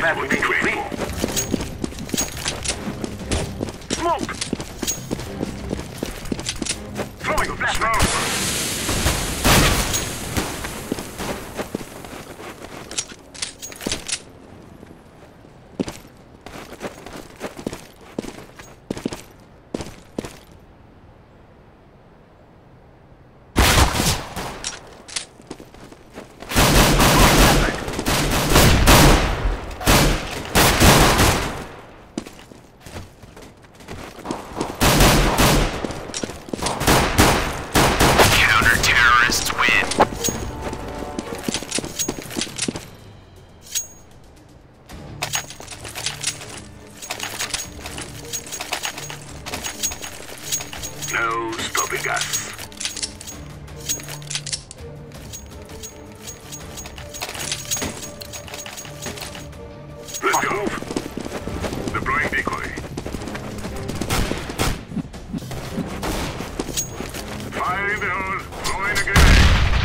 That would be great. Smoke! Throwing a flashbang! No stopping us. Let's go. Deploying decoy. Fire in the hole. Throwing a grenade.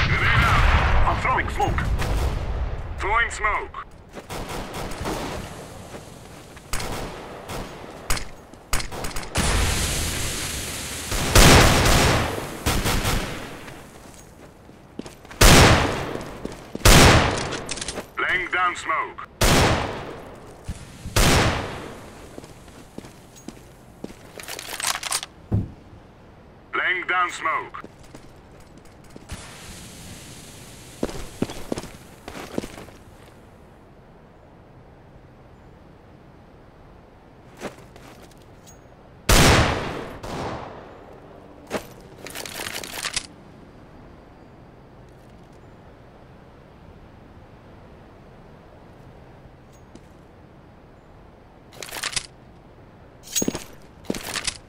Grenade out. I'm throwing smoke. Throwing smoke. Laying down smoke. Laying down smoke.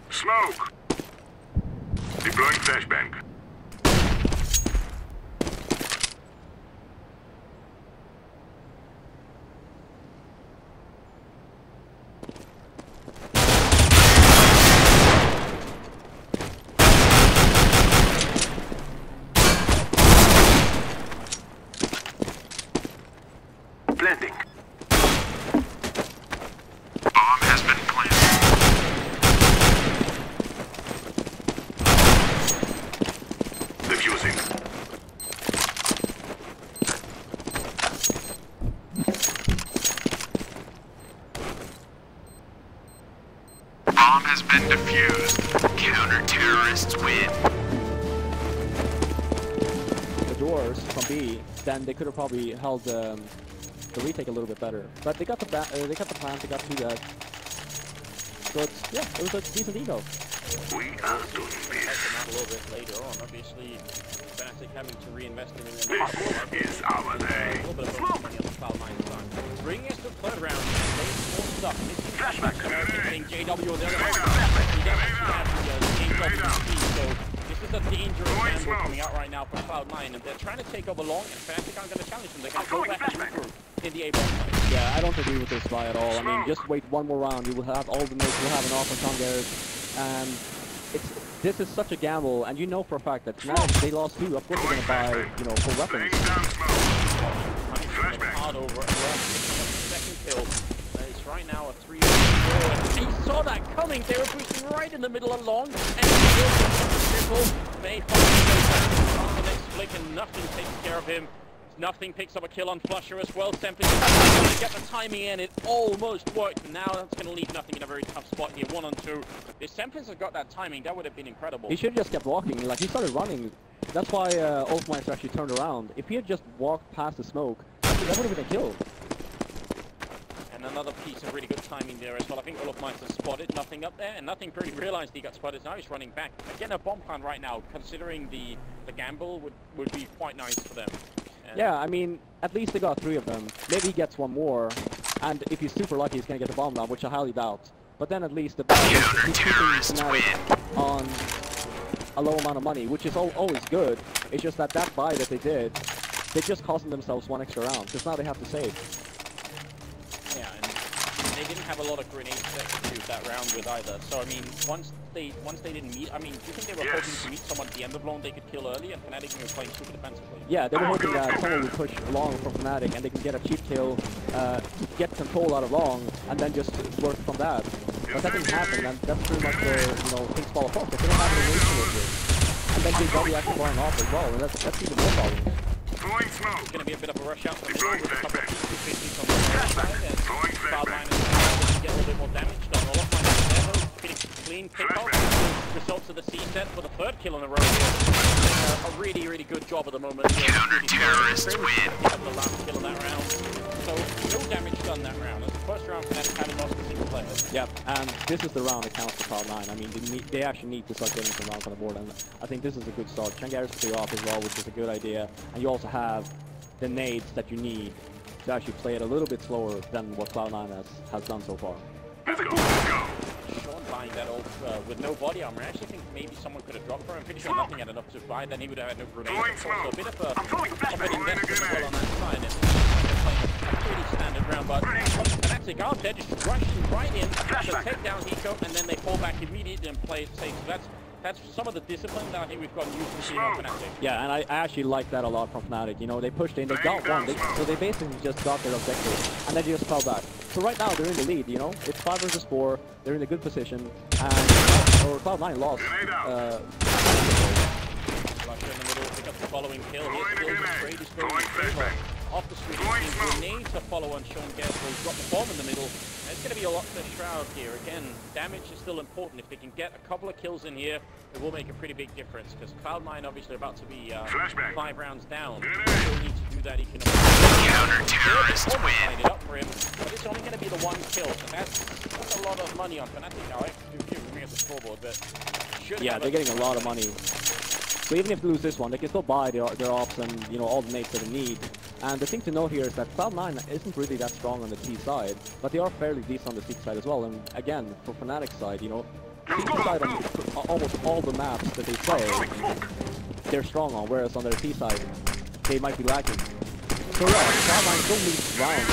Smoke! Deploying flashbang. Planting. Bomb has been planted. Defusing. Bomb has been defused. Counter-terrorists win. The doors from B, then they could have probably held the retake a little bit better. But they got the plant, they got to do that. So it's, yeah, it was a decent eco. We are doing this. A little bit later on, obviously, Fnatic having to reinvest in the This is our day. a little bit of bonus money on the Cloud9 side. Bringing us to the third round, they more stuff. Flashback. Hitting JW on the other side. He doesn't have the JW speed, so this is a dangerous gamble coming out right now for Cloud9, and they're trying to take over long, and Fnatic aren't going to challenge them. They're going to go back and regroup in the A.5. Yeah, I don't agree with this buy at all. I mean, just wait one more round. You will have all the mates will have an offense on there, and this is such a gamble. And you know for a fact that Fnatic, they lost two. Of course, they're going to buy, you know, full weapons. Hard over and second kill. It's right now a 3-4. He saw that coming. They were pushing right in the middle of long, and they on the next flick, and nothing takes care of him. Nothing picks up a kill on Flusher as well. Sempis trying to get the timing in. It almost worked. Now that's going to leave nothing in a very tough spot here. 1-on-2. If Sempis had got that timing, that would have been incredible. He should have just kept walking. Like, he started running. That's why Ulfmeister actually turned around. If he had just walked past the smoke, that would have been a kill. And another piece of really good timing there as well. I think Ulfmeister spotted nothing up there, and nothing really realized he got spotted. Now he's running back. Again, a bomb plant right now, considering the gamble, would be quite nice for them. Yeah, I mean, at least they got 3 of them. Maybe he gets one more, and if he's super lucky, he's going to get the bomb round, which I highly doubt. But then at least the he's keeping Fnatic on a low amount of money, which is always good. It's just that buy that they did, they just costing themselves one extra round, because now they have to save. Yeah, and they didn't have a lot of grenades to execute that round with either. So I mean, once they didn't meet, I mean, do you think they were hoping to meet someone at the end of long they could kill early, and Fnatic were playing super defensively? Yeah, they were hoping that someone would push long from Fnatic and they can get a cheap kill, get control out of long, and then just work from that. But that didn't happen, and that's pretty much where, you know, things fall apart. They didn't have an initial with it. And then J.W. actually going off as well, and that's even more problem. It's going to be a bit of a rush out the middle with a couple of P250s on the right side, and Cloud9 is going to get a little bit more damage done. All of my level, getting clean pick-off. Results of the C-set for the third kill in a row here. A really, really good job at the moment. Counter-terrorist win. The last kill of that round. So, no damage done that round. As the first round, Fnatic hadn't lost a single player. Yep, and this is the round that counts for Cloud9. I mean, they actually need to start getting some rounds on the board, and I think this is a good start. Changaris play off as well, which is a good idea. And you also have the nades that you need to actually play it a little bit slower than what Cloud9 has done so far. Let's go, let's go. Sean buying that ult with no body armor. I actually think maybe someone could have dropped for him. I'm pretty sure nothing had enough to buy, then he would have had no grenades. So a bit of a investment as well on that side. It's a pretty standard round, but Fnatic are there, just rushing right in to take down Hiko, and then they fall back immediately and play it safe. So that's some of the discipline that I think we've gotten used to seeing on Fnatic. Yeah, and I actually like that a lot from Fnatic. You know, they pushed in, they got one, so they basically just got their objective, and then they just fell back. So right now they're in the lead, you know, it's 5 versus 4, they're in a good position, and Cloud9 lost. Russia in the middle, pick up the following kill. Here's the trade is going in favor. Off the street, grenades to follow on Sean Gers will drop the bomb in the middle. And it's going to be a lot for Shroud here. Again, damage is still important. If they can get a couple of kills in here, it will make a pretty big difference, because Cloud9 obviously about to be 5 rounds down. Still need to do that economically. Counter-terrorist win. It up for him, but it's only going to be the one kill. So that's a lot of money on Fnatic now. I have to bring up the scoreboard, but yeah, they're getting a lot of money. So even if they lose this one, they can still buy their ops and, you know, all the nades that they need. And the thing to note here is that Cloud9 isn't really that strong on the T side, but they are fairly decent on the C side as well. And again, for Fnatic's side, you know, C side on almost all the maps that they play, they're strong on, whereas on their T side, they might be lacking. So yeah, Cloud9 still needs rounds.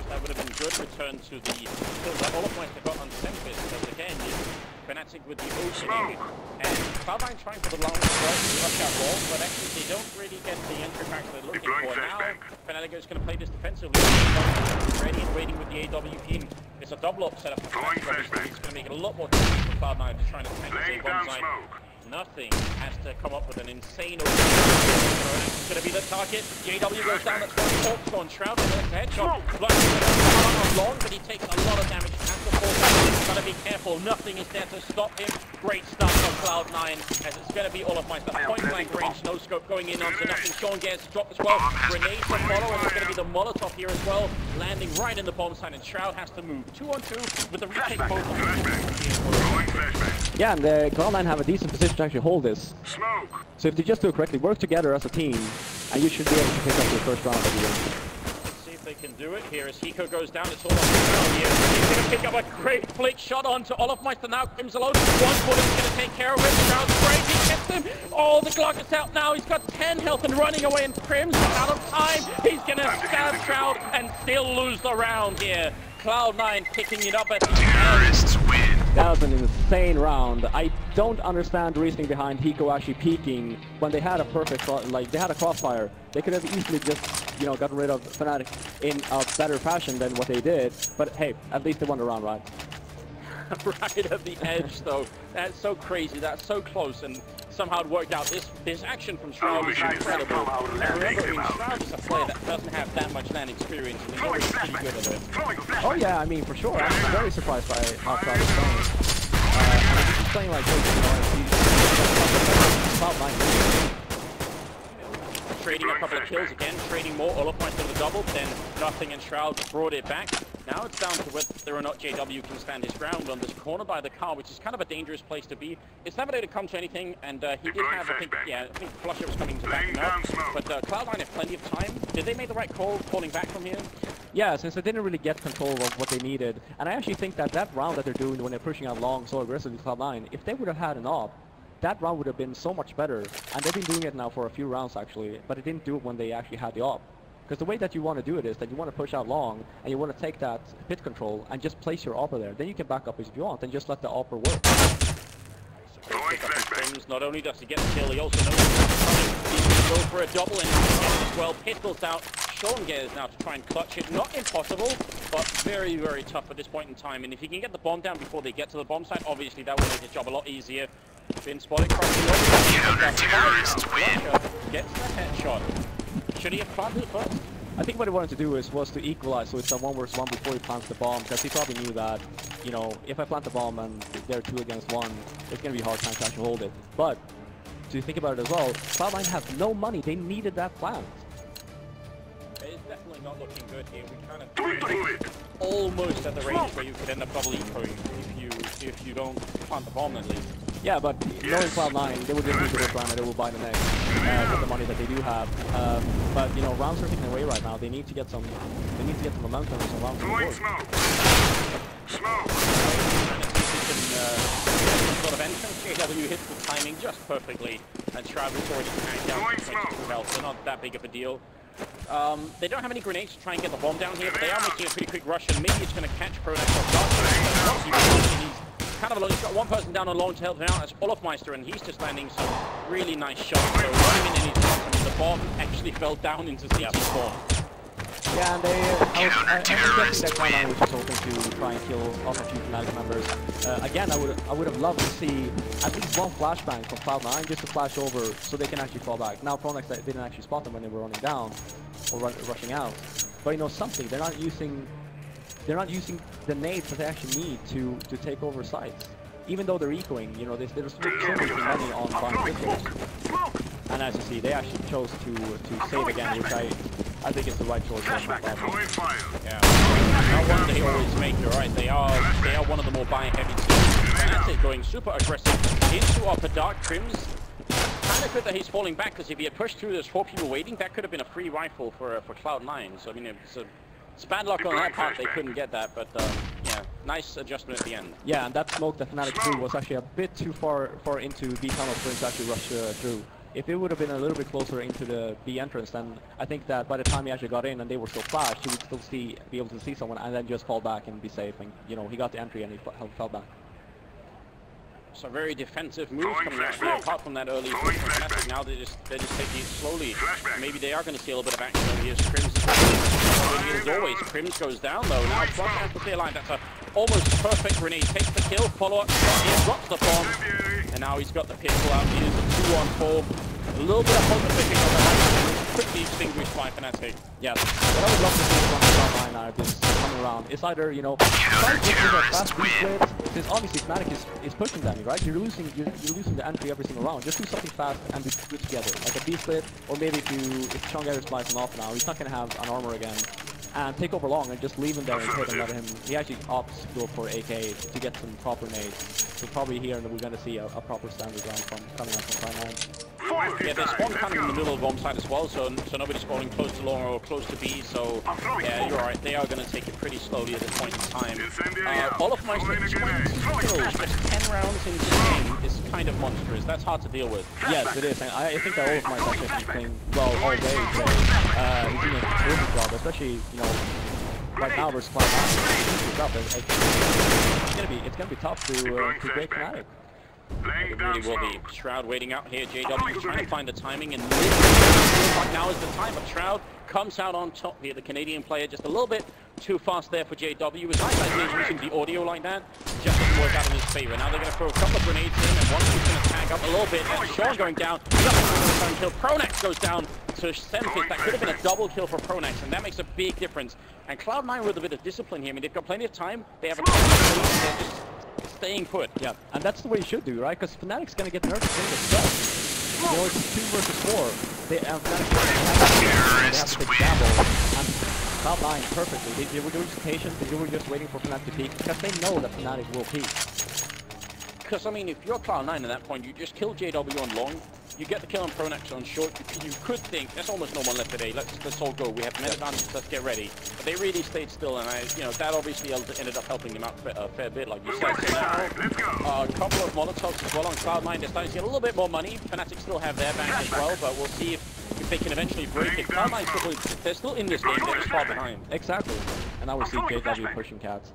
That would have been good return to the kills that all of points they got on Tempest, because again, Fnatic with the opening, and Cloud9 trying for the long rush out wall, but actually they don't really get the entry packs they're looking for. Now, Fnatic is going to play this defensively, ready and waiting with the AWP. It's a double up setup for Fnatic, it's going to make it a lot more difficult for Cloud9 to try to tank the bomb side. Nothing has to come up with an insane opening. It's going to be the target. JW goes down, that's one corpse on Shroud, and there's a headshot. Flush on long, but he takes a lot of damage. Has to fall back. He's got to be careful. Nothing is there to stop him. Great stuff from Cloud9, as it's going to be all of my stuff. Point blank range, no scope going in onto nothing. Sean gets dropped as well. Grenades to follow, and it's going to be the Molotov here as well, landing right in the bomb side, and Shroud has to move. 2-on-2 with the retake both. Yeah, and Cloud9 have a decent position to actually hold this. Smoke. So if they just do it correctly, work together as a team, and you should be able to pick up your first round of the game. Let's see if they can do it here as Hiko goes down. It's all on the ground here. He's going to pick up a great flick shot onto Olofmeister now. Crims alone. One bullet is going to take care of it. Shroud's great. He gets him. Oh, the Glock is out now. He's got 10 health and running away, and Crims is out of time. He's going to stab Shroud and still lose the round here. Cloud9 picking it up at the end. That was an insane round. I don't understand the reasoning behind Hiko actually peeking when they had a perfect, like, they had a crossfire. They could have easily just, you know, gotten rid of Fnatic in a better fashion than what they did. But hey, at least they won the round, right? Right at the edge, though. That's so crazy. That's so close, and somehow it worked out. This action from Shroud is incredible. And remember, Shroud is a player that doesn't have that much land experience, and he's always pretty good at it. Oh yeah, I mean, for sure. I'm very surprised by how Shroud is playing. I mean, he's playing like Cloud9. Trading a couple of kills again, trading more. All of points to the double, then nothing, and Shroud brought it back. Now it's down to whether or not JW can stand his ground on this corner by the car, which is kind of a dangerous place to be. It's never going to come to anything, and he did have, I think Flusher was coming to back him up, but Cloud9 had plenty of time. Did they make the right call falling back from here? Yeah, since they didn't really get control of what they needed, and I actually think that round that they're doing when they're pushing out long so aggressively Cloud9, if they would have had an op, that round would have been so much better, and they've been doing it now for a few rounds actually, but they didn't do it when they actually had the op. Because the way that you want to do it is that you want to push out long, and you want to take that pit control and just place your AWP there. Then you can back up if you want, and just let the AWP work. Not only does he get the kill, he also knows he's going to go for a double, and he gets it as well. Pit goes out. Sean Gares now to try and clutch it. Not impossible, but very, very tough at this point in time. And if he can get the bomb down before they get to the bomb site, obviously that will make his job a lot easier. Been spotted crossing over. Counter-terrorist win. Gets the headshot. Should he have planted first? I think what he wanted to do was to equalize, so it's a 1 versus 1 before he plants the bomb, because he probably knew that, you know, if I plant the bomb and they're 2 against 1, it's going to be hard time to actually hold it. But, to think about it as well, Cloud9 have no money, they needed that plant. It's definitely not looking good here. We kind of almost at the range where you could end up double ecoing if you don't plant the bomb at least. Yeah, but knowing Cloud9, they would just need to rip around and they will buy the next with the money that they do have. But you know, rounds are taken away right now. They need to get some. They need to get some momentum and some rounds. Smoke. Smoke. Sort of entrance. JW hits the timing just perfectly, and Shroud was already tagged down. So not that big of a deal. They don't have any grenades to try and get the bomb down here, but they are making a pretty quick rush, and maybe it's going to catch Pronax off guard. Kind of alone. He's got one person down on long to help him out. That's Olofmeister, and he's just landing some really nice shots. So the bomb actually fell down into CT spawn. Yeah, and I'm guessing that Cloud9 was just hoping to try and kill off a few Fnatic members. Again, I would have loved to see at least one flashbang from Cloud9 just to flash over so they can actually fall back. Now Pronax didn't actually spot them when they were running down or rushing out, but you know something. They're not using the nades that they actually need to take over sites. Even though they're ecoing, you know, they're still making money on buying pistols. And as you see, they actually chose to save again, which I think is the right choice. Yeah. Not one they always make, you're right. They are one of the more buy-heavy teams. Fnatic going super aggressive into upper dark. Crims. Kind of good that he's falling back, because if he had pushed through, there's 4 people waiting. That could have been a free rifle for Cloud9. So I mean, it's bad luck on that part, they couldn't get that, but yeah, nice adjustment at the end. Yeah, and that smoke that Fnatic threw was actually a bit too far into B tunnel for him to actually rush through. If it would have been a little bit closer into the B entrance, then I think that by the time he actually got in and they were still flashed, he would still be able to see someone and then just fall back and be safe. And you know, he got the entry and he fell back. So very defensive move coming out here, apart from that early push from Fnatic. Now they just take it slowly. Maybe they are going to see a little bit of action over here. Crims as always. Crims goes down though. Now flush out the clear line. That's a almost perfect grenade. Takes the kill. Follow up. He drops the bomb. And now he's got the pistol out. He is a 2-on-4. A little bit of hope picking on the right. Quickly extinguished by Fnatic. Yes. What I would love to see from the front line now is coming around. It's either, you know, try to get a fast split, because obviously Fnatic is pushing them, right? You're losing the entry every single round. Just do something fast and do good together. Like a B split, or maybe if Sean Gares buys him off now, he's not gonna have an armor again. And take over long and just leave him there and hit and let him. He actually opts to go for AK to get some proper nades. So probably here we're going to see a proper standard round coming out from Cloud9. Yeah, they spawn kind of in the middle of bomb site as well, so nobody's spawning close to long or close to B. So yeah, you're right. They are going to take it pretty slowly at this point in time. Olofmeister's 20 kills, just 10 rounds into the game is kind of monstrous. That's hard to deal with. Yes, it is. And I think that Olofmeister has been playing well all day today. He's doing a terrific job, especially, you know, right now versus Cloud9. It's gonna be tough to break Fnatic. It really will be. Shroud waiting out here. JW trying to find the timing, and now is the time. But Shroud comes out on top here. The Canadian player just a little bit too fast there for JW. It's nice that he's using the audio like that. Just doesn't work out in his favor. Now they're going to throw a couple of grenades in, and one who's going to tag up a little bit. And Sean going down. Kill. Pronax goes down to Semfis. That could have been a double kill for Pronax, and that makes a big difference. And Cloud9 with a bit of discipline here. I mean, they've got plenty of time. They have a they're just staying put. Yeah, and that's the way you should do, right? Because Fnatic's going to get nerfed in itself. You know, it's 2 versus 4. They have to gamble. And Cloud9 perfectly. They were just patient. They were just waiting for Fnatic to peak because they know that Fnatic will peak. Because, I mean, if you're Cloud9 at that point, you just kill JW on long, you get the kill on Pronax on short, you could think, there's almost no one left today, let's all go, we have men advantage, let's get ready. But they really stayed still, and that obviously ended up helping them out a fair bit, like you said. So now, a couple of Molotovs as well on Cloud9, they're starting to get a little bit more money. Fnatic still have their back as well, but we'll see if they can eventually break it. Cloud9, they're still in this game, they're just far behind. Exactly. And now we see JW pushing cats.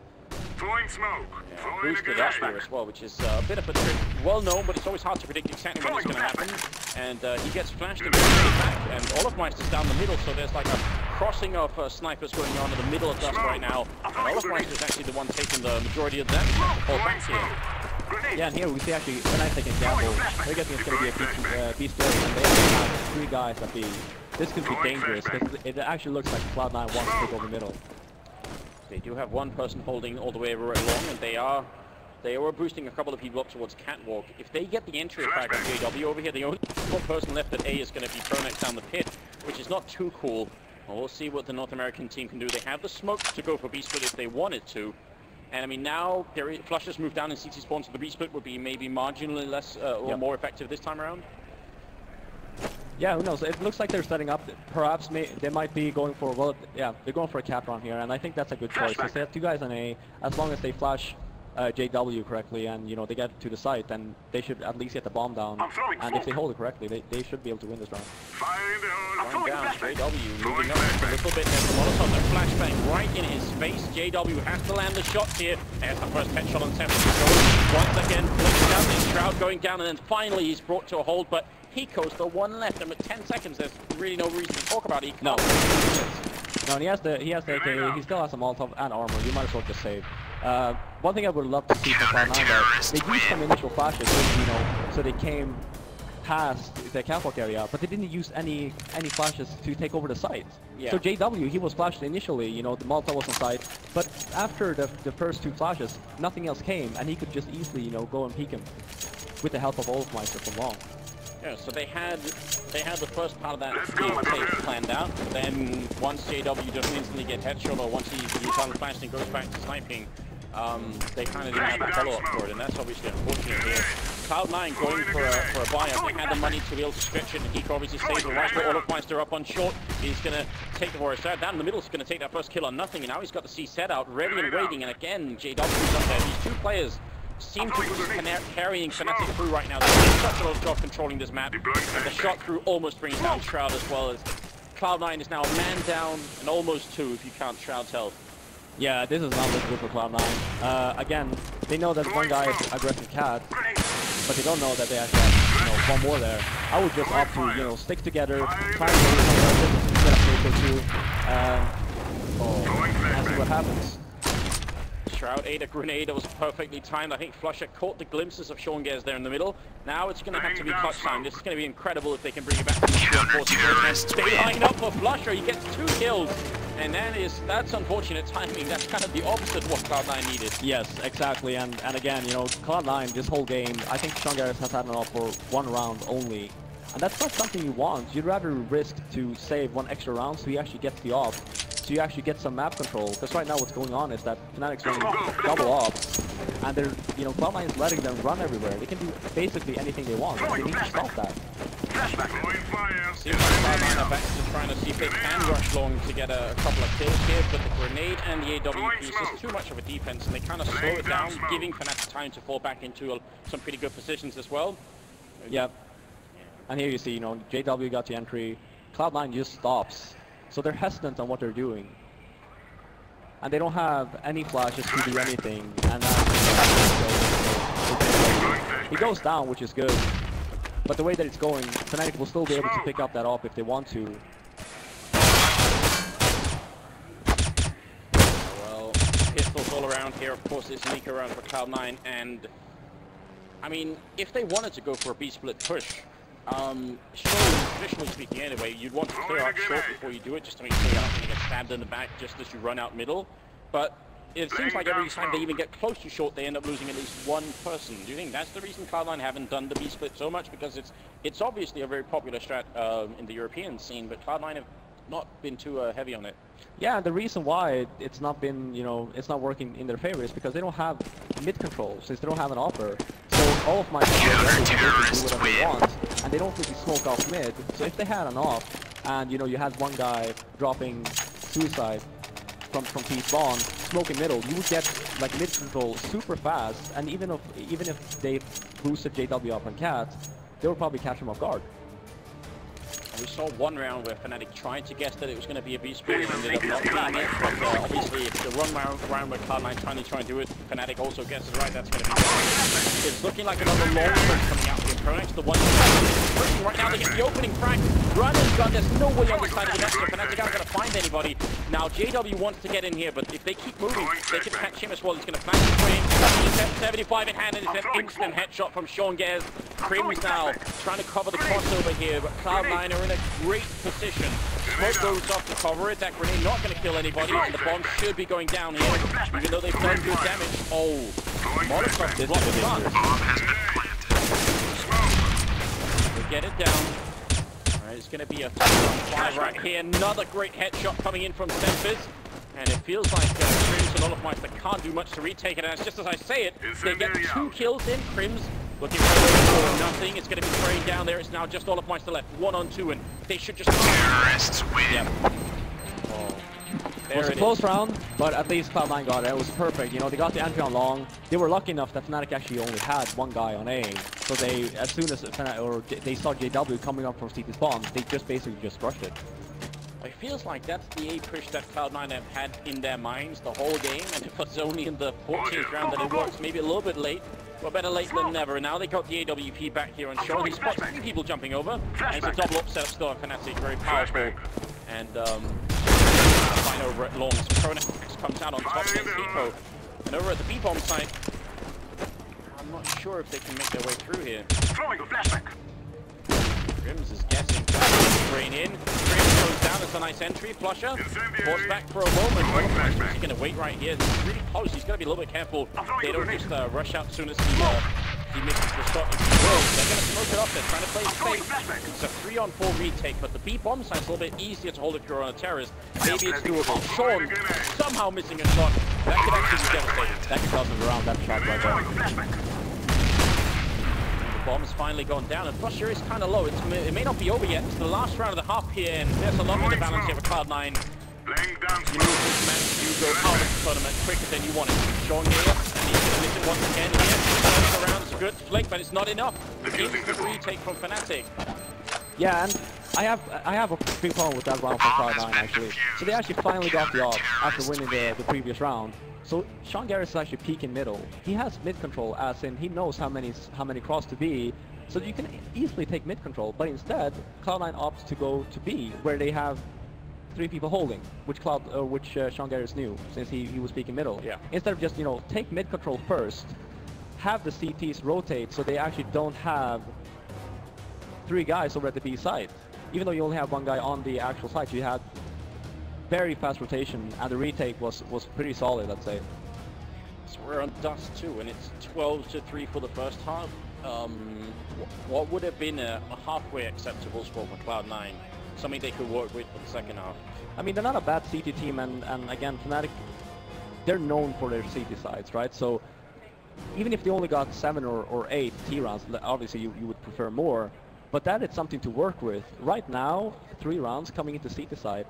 Throwing smoke. Yeah, boosted up here as well, which is a bit of a trick. Well known, but it's always hard to predict exactly when it's going to happen. And he gets flashed and goes back, and Olofmeister's down the middle, so there's like a crossing of snipers going on in the middle of Dust right now. And Olofmeister's actually the one taking the majority of them. All back here. Yeah, and here we see actually Fnatic and Gamble. They're guessing it's going to be a beast play, and they have 3 guys at B. This could be dangerous because it actually looks like Cloud9 wants to take over the middle. They do have one person holding all the way right along, and they are boosting a couple of people up towards Catwalk. If they get the entry attack on JW over here, the only one person left at A is going to be Fnatic down the pit, which is not too cool. Well, we'll see what the North American team can do. They have the smoke to go for B-split if they wanted to. And I mean, now Flush has moved down in CT spawn, so the B-split would be maybe marginally less or more effective this time around. Yeah, who knows? It looks like they're setting up. Perhaps they might be going for, well, yeah, they're going for a cap run here, and I think that's a good choice because they have 2 guys on A. As long as they flash JW correctly and, you know, they get to the site, then they should at least get the bomb down. And if they hold it correctly, they should be able to win this round. Going down, JW moving up just a little bit. There's a Molotov, that flashbang right in his face. JW has to land the shots here. There's the first headshot on 7. Once again, flicks down this Shroud going down, and then finally he's brought to a hold, but Eco's the one left, and with 10 seconds, there's really no reason to talk about Eco. No, and he has the AK, he still has a Molotov and armor, you might as well just save. One thing I would love to see from Cloud9 though, they used some initial flashes, you know, so they came past the catwalk area, but they didn't use any flashes to take over the site. Yeah. So JW, he was flashed initially, you know, the Molotov was on site, but after the first 2 flashes, nothing else came, and he could just easily, you know, go and peek him with the help of Olofmeister from long. Yeah, so they had the first part of that game planned out. Then once JW doesn't instantly get headshot, or once he's on the flash and goes back to sniping, they kind of didn't have a follow-up for it, and that's obviously unfortunate here. Cloud9 going for a buy-up. They had the money to be able to stretch it, and Eco obviously stabilized. Olofmeister up on short. He's going to take the warrior side. Down in the middle, he's going to take that first kill on nothing, and now he's got the C set out, ready and waiting, and again, JW's up there. These 2 players seem to be carrying Fnatic through right now. They're doing such a lot of job controlling this map. And the shot through almost brings down Shroud as well, as Cloud9 is now a man down and almost 2 if you count Shroud's health. Yeah, this is not looking good for Cloud9. Again, they know that one guy is aggressive cat, but they don't know that they actually have, you know, one more there. I would just opt to, you know, stick together, try to get and see what happens. Shroud ate a grenade that was perfectly timed. I think Flusher caught the glimpses of Shonges there in the middle. Now it's going to have to be clutch time. This is going to be incredible if they can bring it back to the They line up for Flusher. He gets 2 kills. And that's unfortunate timing. That's kind of the opposite of what Cloud9 needed. Yes, exactly. And again, you know, Cloud9, this whole game, I think Shonges has had enough for 1 round only. And that's not something you want. You'd rather risk to save 1 extra round so he actually gets the off. So you actually get some map control, because right now what's going on is that Fnatic's running double ops, and they're, you know, Cloud9 is letting them run everywhere. They can do basically anything they want, and they need to stop that. Seems like Cloud9 are back to trying to see if they can rush long to get a couple of kills here, but the grenade and the AWP is just too much of a defense, and they kind of slow it down, giving Fnatic time to fall back into some pretty good positions as well. Yep. And here you see, you know, JW got the entry, Cloud9 just stops. So they're hesitant on what they're doing. And they don't have any flashes to do anything. And he goes down, which is good. But the way that it's going, Fnatic will still be able to pick up that off if they want to. Well, pistols all around here. Of course, it's sneak around for Cloud9. And, I mean, if they wanted to go for a B-split push, surely, traditionally speaking anyway, you'd want to clear out short before you do it, just to make sure you're not going to get stabbed in the back just as you run out middle. But it seems like every time they even get close to short, they end up losing at least 1 person. Do you think that's the reason Cloud9 haven't done the B-split so much? Because it's obviously a very popular strat in the European scene, but Cloud9 have not been too heavy on it. Yeah, the reason why it's not been, you know, it's not working in their favor is because they don't have mid control, since they don't have an offer. So all of my players can do whatever they want, and they don't really smoke off mid. So if they had an off, and you know you had one guy dropping suicide from T-spawn, smoking middle, you would get like mid control super fast, and even if they boosted JW up on Cat, they would probably catch him off guard. We saw one round where Fnatic tried to guess that it was going to be a B split and ended up not being it, but obviously if the wrong round where Cloud9 trying to do it, Fnatic also guesses right, that's going to be good. It's looking like another long one coming out here. Pronex, the one pushing right now, they get the opening frag, run and gun, there's no way on the side of the net, so Fnatic aren't going to find anybody. Now JW wants to get in here, but if they keep moving, they can catch him as well. He's going to flank his way in, 75 in hand, and it's an instant headshot from Sean Gares. Crims now trying to cover the crossover here, but Cloud9 are in a great position. Smoke goes off to cover it. That grenade not going to kill anybody, and the bomb should be going down here, even though they've done good damage. Oh, Molotov is blocked the front. We get it down. Alright, it's going to be a 2-on-5 right here. Another great headshot coming in from Sempers. And it feels like Crims and Olofmeister can't do much to retake it. And it's just as I say it, they get 2 kills in. Crims looking for nothing. It's going to be spraying down there. It's now just Olofmeister left. 1-on-2, and they should just... Terrorists win. Yep. Oh. It was a close round, but at least Cloud9 got it. It was perfect. You know, they got the entry on long. They were lucky enough that Fnatic actually only had one guy on A. So they, as soon as they saw JW coming up from CT spawn, they just basically just rushed it. It feels like that's the A push that Cloud9 have had in their minds the whole game, and it was only in the 14th round that it works. Maybe a little bit late, but better late than never. And now they got the AWP back here on Sean. He spots 3 people jumping over, and it's a double up setup still on Fnatic, very powerful. And fight over at long. So Pronex comes out on top against Eco. And over at the B-bomb site, I'm not sure if they can make their way through here. Throwing a flashback. Crims is guessing. Drain in. Crims goes down. It's a nice entry. Flusher. Force back for a moment. He's going to wait right here. This is really close. He's going to be a little bit careful. They don't just rush out as soon as he misses the shot. They're going to smoke it off. They're trying to play safe. It's a 3-on-4 retake, but the B-bomb site's a little bit easier to hold if you're on a terrorist. Maybe it's doable. Sean somehow missing a shot. That could actually be devastating. That could toss him around that shot right there. Bomb's finally gone down, and Flusher is kind of low. It may not be over yet. It's the last round of the half here, and there's a lot of the balance here for Cloud9. You move this match, you go out of the tournament quicker than you want it. Sean here, and he's going to miss it once again here. Turning around, it's a good flick, but it's not enough. Instant retake from Fnatic. Yeah, and I have a big problem with that round from Cloud9 actually. So they actually finally got the off after winning the previous round. So Sean Garrett is actually peeking middle. He has mid control, as in he knows how many cross to be, so you can easily take mid control. But instead, Cloud9 opts to go to B, where they have 3 people holding, which Sean Garrett knew since he was peeking middle. Yeah. Instead of just take mid control first, have the CTs rotate so they actually don't have 3 guys over at the B side. Even though you only have 1 guy on the actual side, you had very fast rotation, and the retake was pretty solid, I'd say. So we're on dust too, and it's 12-3 for the first half. What would have been a halfway acceptable score for Cloud9? Something they could work with for the second half. I mean, they're not a bad CT team, and again, Fnatic, they're known for their CT sides, right? So even if they only got 7 or 8 T rounds, obviously you would prefer more, but that is something to work with. Right now, 3 rounds coming into CT side,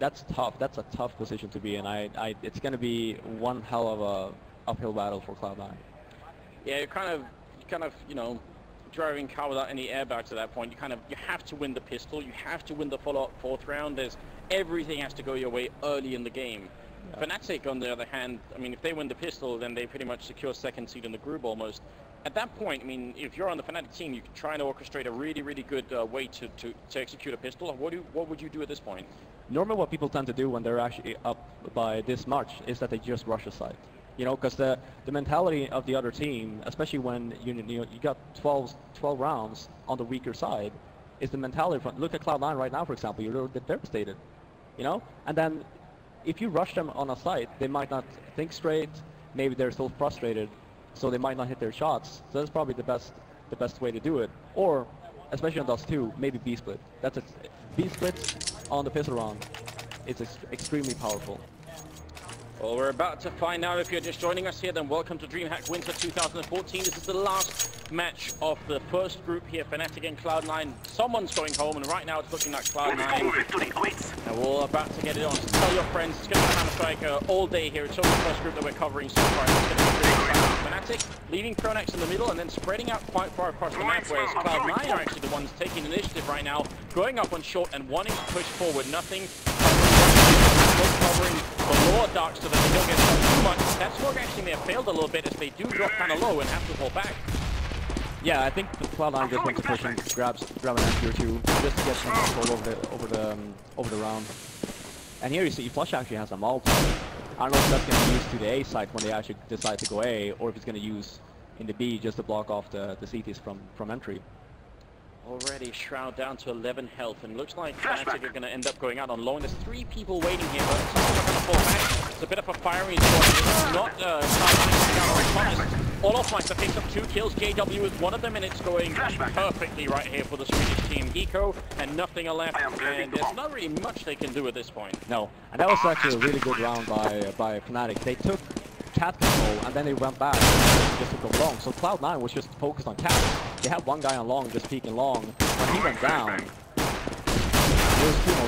that's tough. That's a tough position to be in. It's going to be one hell of a uphill battle for Cloud9. Yeah, you're kind of, driving car without any airbags at that point. You have to win the pistol. You have to win the follow-up 4th round. Everything has to go your way early in the game. Yeah. Fnatic, on the other hand, I mean, if they win the pistol, then they pretty much secure 2nd seed in the group almost. At that point, I mean, if you're on the Fnatic team, you can try and orchestrate a really, really good way to execute a pistol. What would you do at this point? Normally, what people tend to do when they're actually up by this much is that they just rush a site. Because the mentality of the other team, especially when you got 12 rounds on the weaker side, is the mentality from, look at Cloud9 right now, for example, you're devastated, and then if you rush them on a site, they might not think straight, maybe they're still frustrated, so they might not hit their shots. So that's probably the best way to do it. Or, especially on Dust 2, maybe B split. That's it. B split on the pistol round. It's extremely powerful. Well, we're about to find out. If you're just joining us here, then welcome to Dreamhack Winter 2014. This is the last match of the first group here, Fnatic and Cloud9. Someone's going home, and right now it's looking like Cloud9. And we're about to get it on. So tell your friends, it's going to be Counter-Strike all day here. It's only the first group that we're covering so far. It's going to be really Fnatic leaving Pronax in the middle and then spreading out quite far across the map, whereas Cloud9 are actually the ones taking initiative right now, going up on short and wanting to push forward. Nothing covering the lower dark so that they don't get shot too much. That smoke actually may have failed a little bit as they do drop kind of low and have to fall back. Yeah, I think Cloud9 just wants to push and grab an entry or two just to get some control over the round. And here you see Flush actually has a multi. I don't know if that's going to be used to the A side when they actually decide to go A, or if it's going to use in the B just to block off the CTs from entry. Already Shroud down to 11 health, and looks like Fnatic are going to end up going out on long. There's 3 people waiting here, but someone's not going to fall back. It's a bit of a fiery spot. It's not Olofmeister picks up 2 kills. JW with one of them, and it's going perfectly right here for the Swedish team. Eco and nothing left, and there's not really much they can do at this point. No, and that was actually a really good round by Fnatic. They took cat control and then they went back just to go long. So Cloud9 was just focused on cat. They had one guy on long just peeking long. When he went down,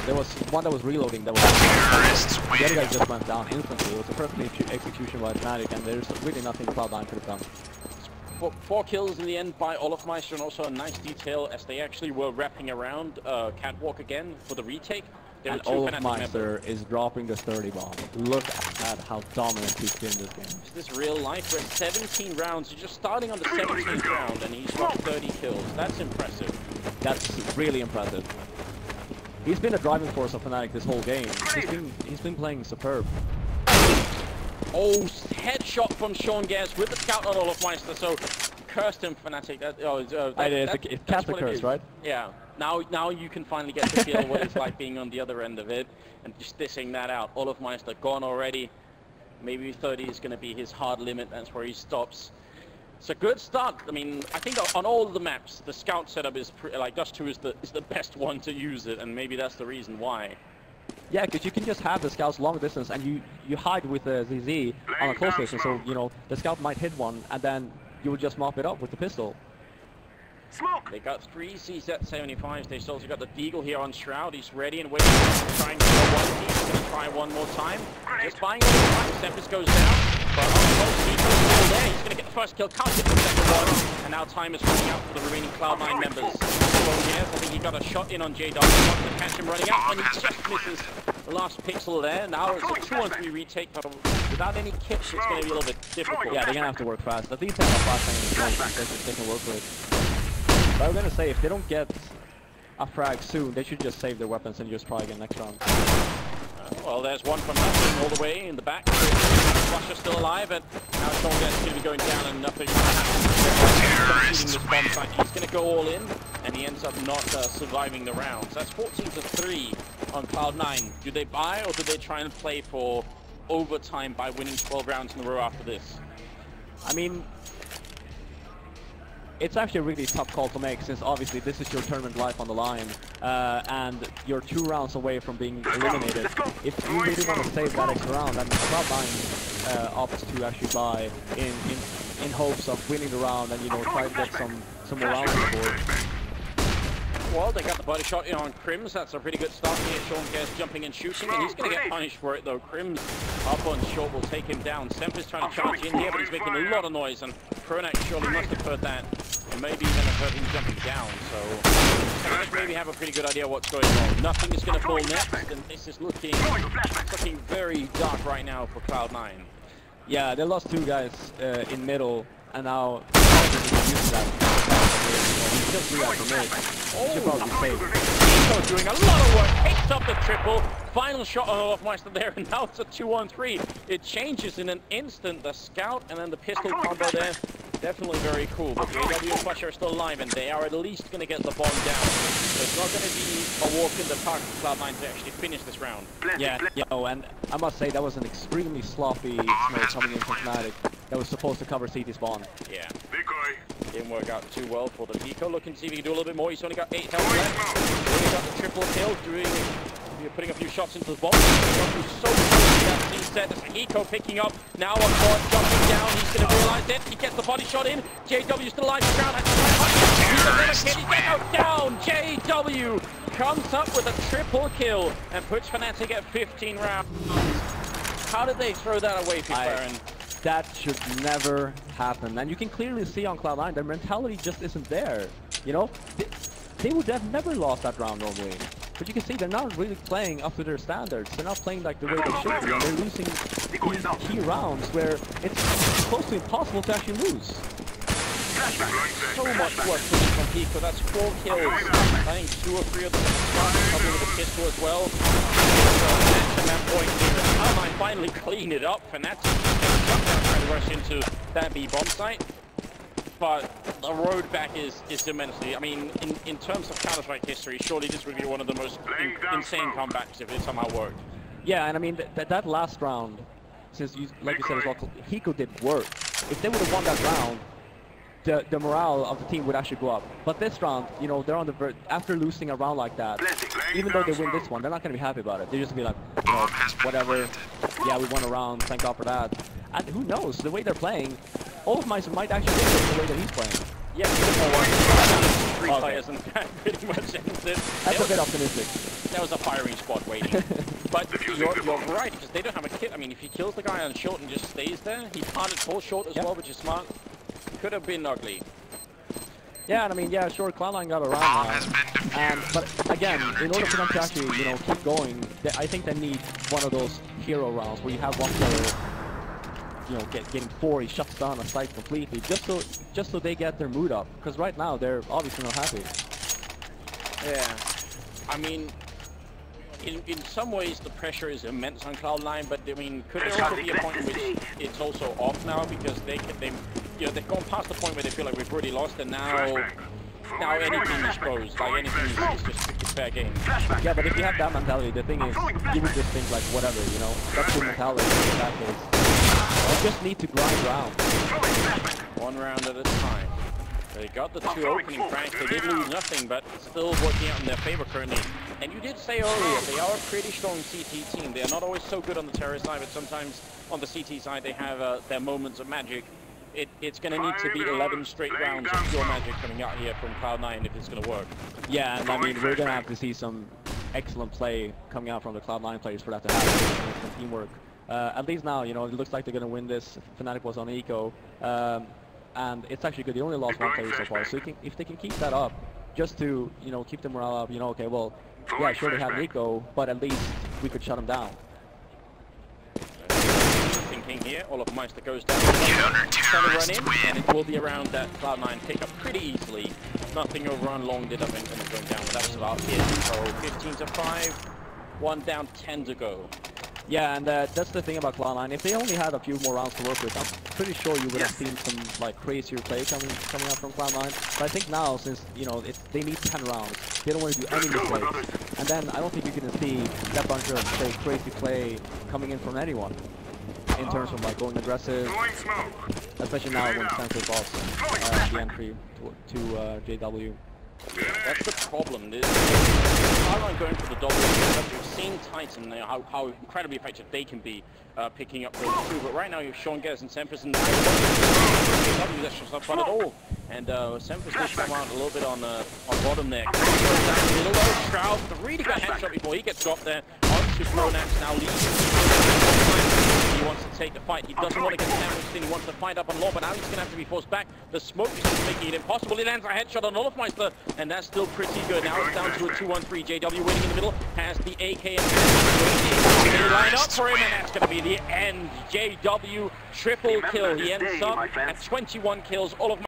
there was one that was reloading that was the other guy just went down instantly. It was a perfect execution by Fnatic, and there's really nothing Cloud9 could have done. 4 kills in the end by Olofmeister, and also a nice detail as they actually were wrapping around Catwalk again for the retake. And Olofmeister is dropping the 30 bomb. Look at how dominant he's been this game. Is this real life? We're at 17 rounds. You're just starting on the 17th round, and he's got 30 kills. That's impressive. That's really impressive. He's been a driving force of Fnatic this whole game. He's been playing superb. Oh, headshot from Sean Gaz with the scout on Olofmeister. So cursed him, Fnatic. It's cast the curse, right? Yeah. Now you can finally get to feel what it's like being on the other end of it, and just dissing that out. Olofmeister gone already. Maybe 30 is going to be his hard limit. That's where he stops. It's a good start. I mean, I think on all of the maps, the scout setup is like Dust 2 is the best one to use it, and maybe that's the reason why. Yeah, because you can just have the scouts long distance, and you hide with the ZZ on a close station, so you know the scout might hit one, and then you will just mop it up with the pistol. Smoke! They got 3 CZ-75s. They also got the Deagle here on Shroud. He's ready and waiting, trying to go one. He's going to try one more time. Just buying a little time. Tempest goes down. But Deagle's still there. He's going to get the first kill. Can't get the second one. And now time is running out for the remaining Cloud9 members. So yes, I think he got a shot in on JW. Wants to catch him running out, and he just misses the last pixel there. Now it's a 2-on-3 retake, but without any kits, it's going to be a little bit difficult. Yeah, they're going to have to work fast. At least they have a fast they can work with. But I'm gonna say, if they don't get a frag soon, they should just save their weapons and just try again next round. Well, there's one from nothing all the way in the back. Flusher's still alive, and now Sean Gaz is going to be going down, and nothing happens. He's going to go all in, and he ends up not surviving the round. So that's 14-3 on Cloud9. Do they buy, or do they try and play for overtime by winning 12 rounds in a row after this? I mean, it's actually a really tough call to make, since obviously this is your tournament life on the line, and you're 2 rounds away from being eliminated. If you really want to save that extra round, then Cloud9 opts to actually buy in hopes of winning the round and, you know, try to get some more rounds on the board. Well, they got the body shot in on Crims. That's a pretty good start here. Sean Gaz jumping and shooting, and he's going to get punished for it, though. Crims up on short will take him down. Semper's trying to charge in here, but he's making a lot of noise, and Pronax surely must have heard that, and maybe even have heard him jumping down. So maybe have a pretty good idea what's going on. Nothing is going to fall next, and this is looking very dark right now for Cloud9. Yeah, they lost 2 guys in middle, and now use that. Just do that for me. Should probably be safe. Eco doing a lot of work, picks up the triple. Final shot on Olofmeister there, and now it's a 2-on-3. It changes in an instant. The scout and then the pistol combo there. Definitely very cool. But JW and Flusher are still alive, and they are at least going to get the bomb down. So it's not going to be a walk in the park for Cloud9 to actually finish this round. Yeah, and I must say that was an extremely sloppy smoke coming in from Fnatic that was supposed to cover CT spawn. Yeah. Didn't work out too well for the Pico. Looking to see if he can do a little bit more. He's only got 8 health left. Only got the triple kill, putting a few shots into the bomb. So that set. There's Eco picking up. Now on board, jumping down. He's going to realize it. He gets the body shot in. JW still alive. The ground has to try and punch. He's down. JW comes up with a triple kill and puts Fnatic at 15 rounds. How did they throw that away, Baron? that should never happen. And you can clearly see on Cloud9, their mentality just isn't there. You know, they would have never lost that round normally. But you can see they're not really playing up to their standards. They're not playing like the way they should be. And they're losing these key rounds where it's close to impossible to actually lose. So much work from Pico. That's 4 kills. I think 2 or 3 of them are couple with a pistol as well. At that point, Cloud9 finally clean it up. Fnatic trying to rush into that B bomb site. But the road back is immensely. I mean, in terms of Counter-Strike history, surely this would be one of the most insane comebacks if it somehow worked. Yeah, and I mean, that last round, since you, like you said as well, Hiko did work. If they would have won that round, the morale of the team would actually go up. But this round, you know, they're on the verge. After losing a round like that, even though they win this one, they're not going to be happy about it. They're just going to be like, you know, whatever. Yeah, we won a round. Thank God for that. And who knows? The way they're playing, Olofmeister might actually win the way that he's playing. Yeah, 3 players and that pretty much ends it. That's a bit optimistic. There was a firing squad waiting. But you're right, because they don't have a kit. I mean, if he kills the guy on short and just stays there, he planted full short as well, which is smart. Could have been ugly. Yeah, and I mean, yeah, sure, Cloud9 got around now. But again, in order for them to actually, you know, keep going, I think they need one of those hero rounds where you have one player, you know, getting 4, he shuts down a site completely, just so they get their mood up. Because right now they're obviously not happy. Yeah, I mean, in some ways the pressure is immense on Cloud9, but I mean, could there also be a point in which it's also off now because you know, they've gone past the point where they feel like we've already lost, and now anything is goes. Like anything is just fair game. Yeah, but if you have that mentality, the thing is, you would just think like whatever, you know. That's the mentality in that case. You just need to grind round. 1 round at a time. They got the 2 opening frags. They did lose nothing, but still working out in their favor currently. And you did say earlier, they are a pretty strong CT team. They are not always so good on the terror side, but sometimes on the CT side they have their moments of magic. It's going to need to be 11 straight rounds of pure magic coming out here from Cloud9 if it's going to work. Yeah, and I mean, we're going to have to see some excellent play coming out from the Cloud9 players for that to happen. Some teamwork. At least now, you know, it looks like they're going to win this. Fnatic was on eco. And it's actually good. They only lost 1 player so far. So if they can keep that up, just to, you know, keep the morale up, you know, okay, well, yeah, sure they have eco, but at least we could shut them down. Thinking here, Olofmeister goes down. Trying to run in, and it will be around that Cloud9 pick up pretty easily. Nothing overrun long did up and going down, but that was about it. So 15 to 5, 1 down, 10 to go. Yeah, and that's the thing about Cloud9. If they only had a few more rounds to work with, I'm pretty sure you would have seen some like crazier play coming out from Cloud9. But I think now, since you know they need 10 rounds, they don't want to do any mistakes. And then I don't think you're gonna see that bunch of crazy play coming in from anyone. In terms of like going aggressive, especially now when Sensor lost the entry to JW. That's the problem. Cloud9 going for the double. We've seen Titan how incredibly effective they can be picking up those 2. But right now you have Sean Gez and Sempers, and JW that's just not fun at all. And Sempers did come out a little bit on bottom there. Middle though, Shroud, the really good headshot before he gets dropped there. Onto Pronax now leads. He wants to take the fight. He doesn't want to get sandwiched in. He wants to fight up on Law, but now he's going to have to be forced back. The smoke is just making it impossible. He lands a headshot on Olofmeister, and that's still pretty good. Now it's down to a 2-1-3. JW waiting in the middle, has the AK and they line up for him, and that's going to be the end. JW triple kill. He ends up at 21 kills. Olofmeister